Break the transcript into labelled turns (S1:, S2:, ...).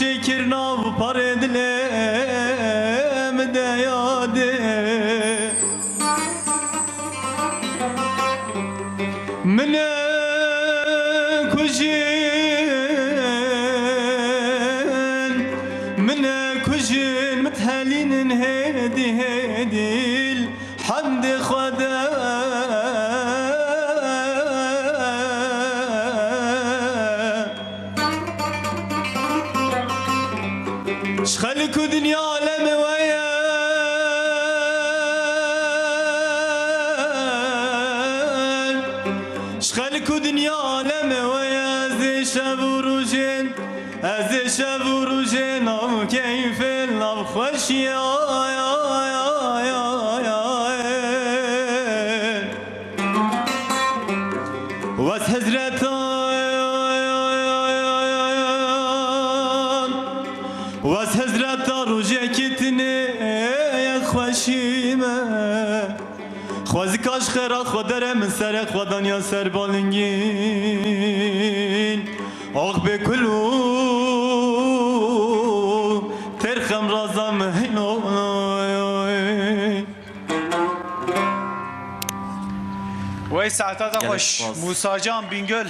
S1: şekir nav par edilem de yade mine kujin mthalinin hedi hedil hamdi khada شخلك دنيا عالم ويا شخلك دنيا عالم ويا زي شبروجين زي شبروجين او كيف النار خوش يا واس حزرتا واس حزرتا روجه کتنه خوشیمه خوازی کاش خیرات خودره من سر خودان یا سر بالنگین آخ به کلو ترخم رازم هینو
S2: وی ساعتا خوش موسی جان بینگل